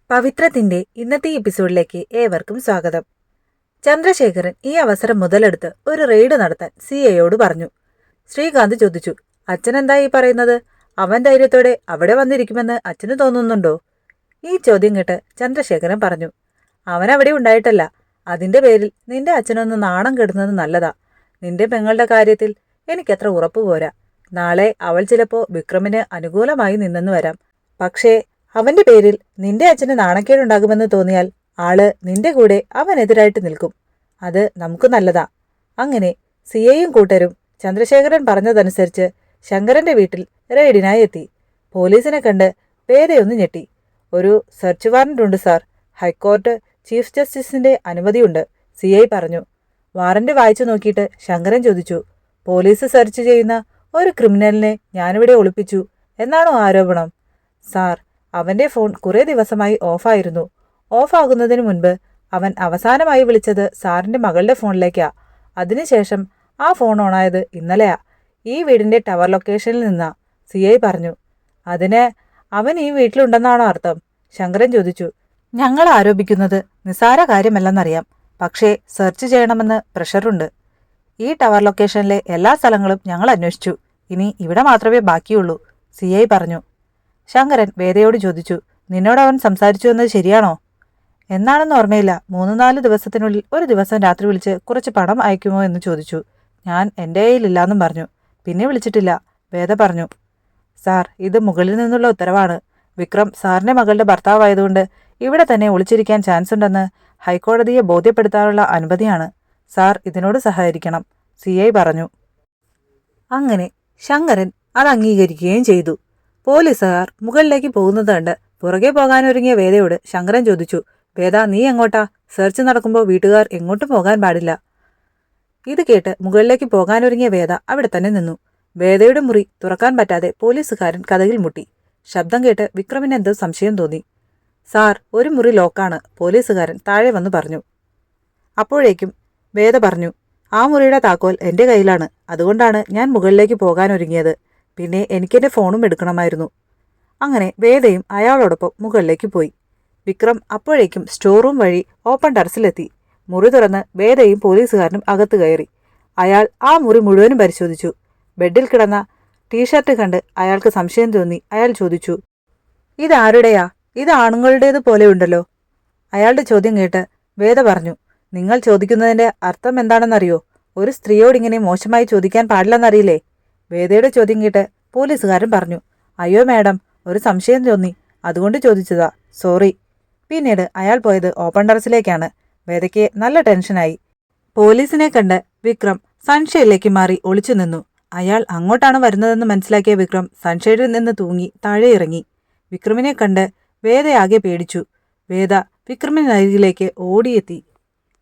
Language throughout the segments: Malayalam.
പവിത്രത്തിന്റെ ഇന്നത്തെ എപ്പിസോഡിലേക്ക് ഏവർക്കും സ്വാഗതം. ചന്ദ്രശേഖരൻ ഈ അവസരം മുതലെടുത്ത് ഒരു റെയ്ഡ് നടത്താൻ സിഐയോട് പറഞ്ഞു. ശ്രീകാന്ത് ചോദിച്ചു, അച്ഛൻ എന്താ ഈ പറയുന്നത്? അവൻ ധൈര്യത്തോടെ അവിടെ വന്നിരിക്കുമെന്ന് അച്ഛന് തോന്നുന്നുണ്ടോ? ഈ ചോദ്യം കേട്ട് ചന്ദ്രശേഖരൻ പറഞ്ഞു, അവൻ അവിടെ ഉണ്ടായിട്ടല്ല. അതിന്റെ പേരിൽ നിന്റെ അച്ഛനൊന്ന് നാണം കെടുന്നത് നല്ലതാ. നിന്റെ പെങ്ങളുടെ കാര്യത്തിൽ എനിക്കത്ര ഉറപ്പു പോരാ. നാളെ അവൾ ചിലപ്പോ വിക്രമിന് അനുകൂലമായി നിന്നെന്ന് വരാം. പക്ഷേ അവന്റെ പേരിൽ നിന്റെ അച്ഛന് നാണക്കേടുണ്ടാകുമെന്ന് തോന്നിയാൽ ആള് നിന്റെ കൂടെ അവനെതിരായിട്ട് നിൽക്കും. അത് നമുക്ക് നല്ലതാ. അങ്ങനെ സിഐയും കൂട്ടരും ചന്ദ്രശേഖരൻ പറഞ്ഞതനുസരിച്ച് ശങ്കരന്റെ വീട്ടിൽ റെയ്ഡിനായി എത്തി. പോലീസിനെ കണ്ട് വേദയൊന്ന് ഞെട്ടി. ഒരു സെർച്ച് വാറന്റ് ഉണ്ട് സാർ. ഹൈക്കോർട്ട് ചീഫ് ജസ്റ്റിസിന്റെ അനുമതിയുണ്ട്, സിഐ പറഞ്ഞു. വാറന്റ് വായിച്ചു നോക്കിയിട്ട് ശങ്കരൻ ചോദിച്ചു, പോലീസ് സെർച്ച് ചെയ്യുന്ന ഒരു ക്രിമിനലിനെ ഞാനിവിടെ ഒളിപ്പിച്ചു എന്നാണോ ആരോപണം? സാർ, അവന്റെ ഫോൺ കുറേ ദിവസമായി ഓഫായിരുന്നു. ഓഫാകുന്നതിന് മുൻപ് അവൻ അവസാനമായി വിളിച്ചത് സാറിന്റെ മകളുടെ ഫോണിലേക്കാ. അതിനുശേഷം ആ ഫോൺ ഓണായത് ഇന്നലെയാ. ഈ വീടിന്റെ ടവർ ലൊക്കേഷനിൽ നിന്നാ, സിഐ പറഞ്ഞു. അതിന് അവൻ ഈ വീട്ടിലുണ്ടെന്നാണോ അർത്ഥം? ശങ്കരൻ ചോദിച്ചു. ഞങ്ങൾ ആരോപിക്കുന്നത് നിസാര കാര്യമല്ലെന്നറിയാം. പക്ഷേ സെർച്ച് ചെയ്യണമെന്ന് പ്രഷറുണ്ട്. ഈ ടവർ ലൊക്കേഷനിലെ എല്ലാ സ്ഥലങ്ങളും ഞങ്ങൾ അന്വേഷിച്ചു. ഇനി ഇവിടെ മാത്രമേ ബാക്കിയുള്ളൂ, സിഐ പറഞ്ഞു. ശങ്കരൻ വേദയോട് ചോദിച്ചു, നിന്നോട് അവൻ സംസാരിച്ചു എന്നത് ശരിയാണോ? എന്നാണെന്ന് ഓർമ്മയില്ല. 3-4 ദിവസത്തിനുള്ളിൽ ഒരു ദിവസം രാത്രി വിളിച്ച് കുറച്ച് പണം അയക്കുമോ എന്ന് ചോദിച്ചു. ഞാൻ എൻ്റെ കയ്യിലില്ലാന്നും പറഞ്ഞു. പിന്നെ വിളിച്ചിട്ടില്ല, വേദ പറഞ്ഞു. സാർ, ഇത് മുകളിൽ നിന്നുള്ള ഉത്തരവാണ്. വിക്രം സാറിന്റെ മകളുടെ ഭർത്താവായതുകൊണ്ട് ഇവിടെ തന്നെ ഒളിച്ചിരിക്കാൻ ചാൻസ് ഉണ്ടെന്ന് ഹൈക്കോടതിയെ ബോധ്യപ്പെടുത്താനുള്ള അനുമതിയാണ്. സാർ ഇതിനോട് സഹകരിക്കണം, സിഐ പറഞ്ഞു. അങ്ങനെ ശങ്കരൻ അത് അംഗീകരിക്കുകയും ചെയ്തു. പോലീസുകാർ മുകളിലേക്ക് പോകുന്നത് കണ്ട് പുറകെ പോകാനൊരുങ്ങിയ വേദയോട് ശങ്കരൻ ചോദിച്ചു, വേദ, നീ എങ്ങോട്ടാ? സെർച്ച് നടക്കുമ്പോൾ വീട്ടുകാർ എങ്ങോട്ടും പോകാൻ പാടില്ല. ഇത് കേട്ട് മുകളിലേക്ക് പോകാനൊരുങ്ങിയ വേദ അവിടെ തന്നെ നിന്നു. വേദയുടെ മുറി തുറക്കാൻ പറ്റാതെ പോലീസുകാരൻ കതകിൽ മുട്ടി. ശബ്ദം കേട്ട് വിക്രമിന് എന്തോ സംശയം തോന്നി. സാർ, ഒരു മുറി ലോക്കാണ്, പോലീസുകാരൻ താഴെ വന്നു പറഞ്ഞു. അപ്പോഴേക്കും വേദ പറഞ്ഞു, ആ മുറിയുടെ താക്കോൽ എൻ്റെ കയ്യിലാണ്. അതുകൊണ്ടാണ് ഞാൻ മുകളിലേക്ക് പോകാനൊരുങ്ങിയത്. പിന്നെ എനിക്കെൻ്റെ ഫോണും എടുക്കണമായിരുന്നു. അങ്ങനെ വേദയും അയാളോടൊപ്പം മുകളിലേക്ക് പോയി. വിക്രം അപ്പോഴേക്കും സ്റ്റോർ റൂം വഴി ഓപ്പൺ ടെറസിലെത്തി. മുറി തുറന്ന് വേദയും പോലീസുകാരനും അകത്ത് കയറി. അയാൾ ആ മുറി മുഴുവനും പരിശോധിച്ചു. ബെഡിൽ കിടന്ന ടീഷർട്ട് കണ്ട് അയാൾക്ക് സംശയം തോന്നി. അയാൾ ചോദിച്ചു, ഇതാരുടെയാ? ഇത് ആണുങ്ങളുടേത് പോലെയുണ്ടല്ലോ. അയാളുടെ ചോദ്യം കേട്ട് വേദ പറഞ്ഞു, നിങ്ങൾ ചോദിക്കുന്നതിൻ്റെ അർത്ഥം എന്താണെന്നറിയോ? ഒരു സ്ത്രീയോടിങ്ങനെ മോശമായി ചോദിക്കാൻ പാടില്ലെന്നറിയില്ലേ? വേദയുടെ ചോദ്യം കേട്ട് പോലീസുകാരൻ പറഞ്ഞു, അയ്യോ മാഡം, ഒരു സംശയം തോന്നി, അതുകൊണ്ട് ചോദിച്ചതാ, സോറി. പിന്നീട് അയാൾ പോയത് ഓപ്പൺ ടെറസിലേക്കാണ്. വേദയ്ക്ക് നല്ല ടെൻഷനായി. പോലീസിനെ കണ്ട് വിക്രം സൺഷെയ്ഡിലേക്ക് മാറി ഒളിച്ചു നിന്നു. അയാൾ അങ്ങോട്ടാണ് വരുന്നതെന്ന് മനസ്സിലാക്കിയ വിക്രം സൺഷെയ്ഡിൽ നിന്ന് തൂങ്ങി താഴെ ഇറങ്ങി. വിക്രമിനെ കണ്ട് വേദയാകെ പേടിച്ചു. വേദ വിക്രമിനരികിലേക്ക് ഓടിയെത്തി.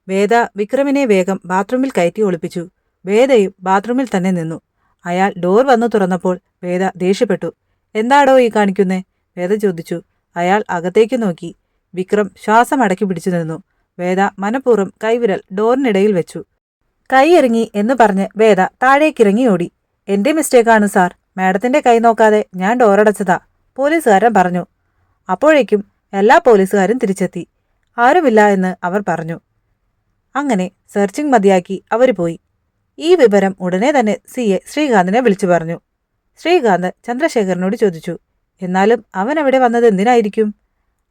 വേദ വിക്രമിനെ വേഗം ബാത്റൂമിൽ കയറ്റി ഒളിപ്പിച്ചു. വേദയും ബാത്റൂമിൽ തന്നെ നിന്നു. അയാൾ ഡോർ വന്നു തുറന്നപ്പോൾ വേദ ദേഷ്യപ്പെട്ടു. എന്താടോ ഈ കാണിക്കുന്നേ? വേദ ചോദിച്ചു. അയാൾ അകത്തേക്ക് നോക്കി. വിക്രം ശ്വാസം അടക്കി പിടിച്ചു നിന്നു. വേദ മനഃപൂർവ്വം കൈവിരൽ ഡോറിനിടയിൽ വെച്ചു. കൈ ഇറങ്ങി എന്ന് പറഞ്ഞ് വേദ താഴേക്കിറങ്ങി ഓടി. എന്റെ മിസ്റ്റേക്കാണ് സാർ, മാഡത്തിന്റെ കൈ നോക്കാതെ ഞാൻ ഡോറടച്ചതാ, പോലീസുകാരൻ പറഞ്ഞു. അപ്പോഴേക്കും എല്ലാ പോലീസുകാരും തിരിച്ചെത്തി. ആരുമില്ല എന്ന് അവർ പറഞ്ഞു. അങ്ങനെ സെർച്ചിങ് മതിയാക്കി അവർ പോയി. ഈ വിവരം ഉടനെ തന്നെ സിഐ ശ്രീകാന്തിനെ വിളിച്ചു പറഞ്ഞു. ശ്രീകാന്ത് ചന്ദ്രശേഖരനോട് ചോദിച്ചു, എന്നാലും അവൻ അവിടെ വന്നത് എന്തിനായിരിക്കും?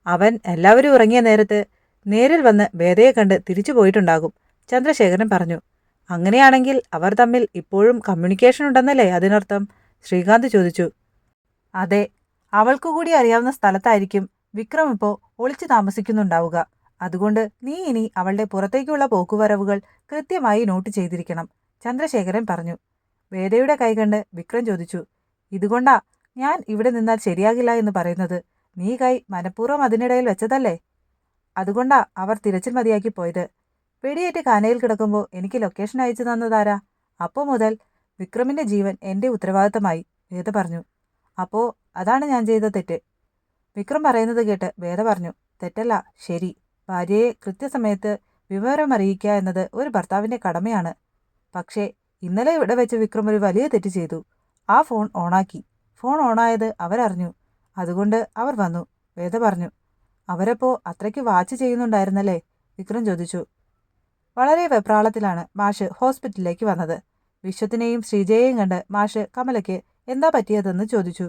അവൻ എല്ലാവരും ഉറങ്ങിയ നേരത്ത് നേരിൽ വന്ന് വേദയെ കണ്ട് തിരിച്ചു പോയിട്ടുണ്ടാകും, ചന്ദ്രശേഖരൻ പറഞ്ഞു. അങ്ങനെയാണെങ്കിൽ അവർ തമ്മിൽ ഇപ്പോഴും കമ്മ്യൂണിക്കേഷൻ ഉണ്ടെന്നല്ലേ അതിനർത്ഥം? ശ്രീകാന്ത് ചോദിച്ചു. അതെ, അവൾക്കുകൂടി അറിയാവുന്ന സ്ഥലത്തായിരിക്കും വിക്രം ഇപ്പോൾ ഒളിച്ചു താമസിക്കുന്നുണ്ടാവുക. അതുകൊണ്ട് നീ ഇനി അവളുടെ പുറത്തേക്കുള്ള പോക്കുവരവുകൾ കൃത്യമായി നോട്ട് ചെയ്തിരിക്കണം, ചന്ദ്രശേഖരൻ പറഞ്ഞു. വേദയുടെ കൈ കണ്ട് വിക്രം ചോദിച്ചു, ഇതുകൊണ്ടാ ഞാൻ ഇവിടെ നിന്നാൽ ശരിയാകില്ല എന്ന് പറയുന്നത്? നീ കൈ മനഃപൂർവ്വം അതിനിടയിൽ വെച്ചതല്ലേ? അതുകൊണ്ടാ അവർ തിരച്ചിൽ മതിയാക്കി പോയത്. വെടിയേറ്റ് കാനയിൽ കിടക്കുമ്പോൾ എനിക്ക് ലൊക്കേഷൻ അയച്ചു തന്നതാരാ? അപ്പോൾ മുതൽ വിക്രമിന്റെ ജീവൻ എൻ്റെ ഉത്തരവാദിത്തമായി, വേദ പറഞ്ഞു. അപ്പോൾ അതാണ് ഞാൻ ചെയ്ത തെറ്റ്, വിക്രം പറയുന്നത് കേട്ട് വേദ പറഞ്ഞു. തെറ്റല്ല, ശരി. ഭാര്യയെ കൃത്യസമയത്ത് വിവരമറിയിക്കുക എന്നത് ഒരു ഭർത്താവിൻ്റെ കടമയാണ്. പക്ഷേ ഇന്നലെ ഇവിടെ വെച്ച് വിക്രം ഒരു വലിയ തെറ്റ് ചെയ്തു. ആ ഫോൺ ഓണാക്കി. ഫോൺ ഓണായത് അവരറിഞ്ഞു. അതുകൊണ്ട് അവർ വന്നു, വേദ പറഞ്ഞു. അവരപ്പോ അത്രയ്ക്ക് വാച്ച് ചെയ്യുന്നുണ്ടായിരുന്നല്ലേ? വിക്രം ചോദിച്ചു. വളരെ വെപ്രാളത്തിലാണ് മാഷ് ഹോസ്പിറ്റലിലേക്ക് വന്നത്. വിശ്വത്തിനെയും ശ്രീജയെയും കണ്ട് മാഷ് കമലയ്ക്ക് എന്താ പറ്റിയതെന്ന് ചോദിച്ചു.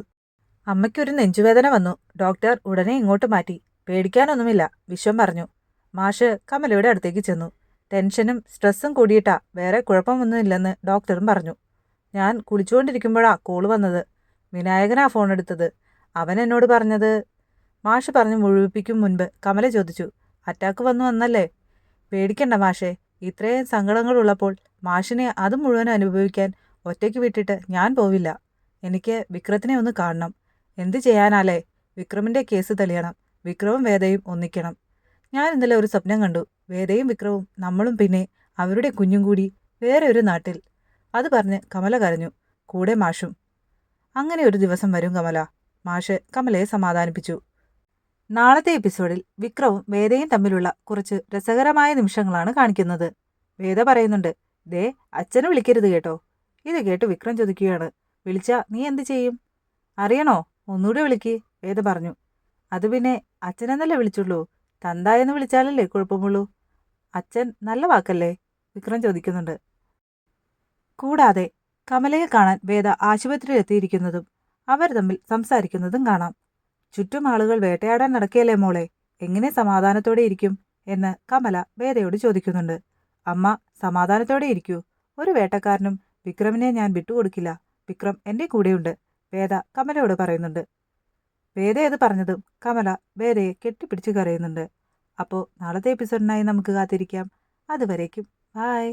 അമ്മയ്ക്കൊരു നെഞ്ചുവേദന വന്നു. ഡോക്ടർ ഉടനെ ഇങ്ങോട്ട് മാറ്റി. പേടിക്കാനൊന്നുമില്ല, വിശ്വം പറഞ്ഞു. മാഷ് കമലയുടെ അടുത്തേക്ക് ചെന്നു. ടെൻഷനും സ്ട്രെസ്സും കൂടിയിട്ടാ, വേറെ കുഴപ്പമൊന്നുമില്ലെന്ന് ഡോക്ടറും പറഞ്ഞു. ഞാൻ കുളിച്ചുകൊണ്ടിരിക്കുമ്പോഴാ കോള് വന്നത്. വിനായകനാ ഫോൺ എടുത്തത്. അവൻ എന്നോട് പറഞ്ഞത്. മാഷ് പറഞ്ഞു മുഴുവിപ്പിക്കും മുൻപ് കമല ചോദിച്ചു. അറ്റാക്ക് വന്നു വന്നല്ലേ? പേടിക്കണ്ട മാഷേ, ഇത്രയും സങ്കടങ്ങളുള്ളപ്പോൾ മാഷിനെ അത് മുഴുവൻ അനുഭവിക്കാൻ ഒറ്റയ്ക്ക് വിട്ടിട്ട് ഞാൻ പോവില്ല. എനിക്ക് വിക്രത്തിനെ ഒന്ന് കാണണം. എന്ത് ചെയ്യാനാലേ? വിക്രമിൻ്റെ കേസ് തെളിയണം. വിക്രവും വേദയും ഒന്നിക്കണം. ഞാൻ ഇന്നലെ ഒരു സ്വപ്നം കണ്ടു. വേദയും വിക്രവും നമ്മളും പിന്നെ അവരുടെ കുഞ്ഞും കൂടി വേറെ ഒരു നാട്ടിൽ. അത് പറഞ്ഞ് കമല കരഞ്ഞു. കൂടെ മാഷും. അങ്ങനെ ഒരു ദിവസം വരും കമല. മാഷ് കമലയെ സമാധാനിപ്പിച്ചു. നാളത്തെ എപ്പിസോഡിൽ വിക്രവും വേദയും തമ്മിലുള്ള കുറച്ച് രസകരമായ നിമിഷങ്ങളാണ് കാണിക്കുന്നത്. വേദ പറയുന്നുണ്ട്, ദേ അച്ഛനെ വിളിക്കരുത് കേട്ടോ. ഇത് കേട്ട് വിക്രം ചോദിക്കുകയാണ്, വിളിച്ചാ നീ എന്ത് ചെയ്യും? അറിയണോ? ഒന്നുകൂടെ വിളിക്ക്, വേദ പറഞ്ഞു. അത് പിന്നെ അച്ഛനെന്നല്ലേ വിളിച്ചുള്ളൂ, തന്ത എന്ന് വിളിച്ചാലല്ലേ കുഴപ്പമുള്ളൂ. അച്ഛൻ നല്ല വാക്കല്ലേ? വിക്രം ചോദിക്കുന്നുണ്ട്. കൂടാതെ കമലയെ കാണാൻ വേദ ആശുപത്രിയിൽ എത്തിയിരിക്കുന്നതും അവർ തമ്മിൽ സംസാരിക്കുന്നതും കാണാം. ചുറ്റും ആളുകൾ വേട്ടയാടാൻ നടക്കുകയല്ലേ മോളെ, എങ്ങനെ സമാധാനത്തോടെ ഇരിക്കും എന്ന് കമല വേദയോട് ചോദിക്കുന്നുണ്ട്. അമ്മ സമാധാനത്തോടെ ഇരിക്കൂ. ഒരു വേട്ടക്കാരനും വിക്രമിനെ ഞാൻ വിട്ടുകൊടുക്കില്ല. വിക്രം എൻ്റെ കൂടെയുണ്ട്, വേദ കമലയോട് പറയുന്നുണ്ട്. വേദ അത് പറഞ്ഞതും കമല വേദയെ കെട്ടിപ്പിടിച്ച് കരയുന്നുണ്ട്. അപ്പോൾ നാളത്തെ എപ്പിസോഡിനായി നമുക്ക് കാത്തിരിക്കാം. അതുവരേക്കും ബായ്.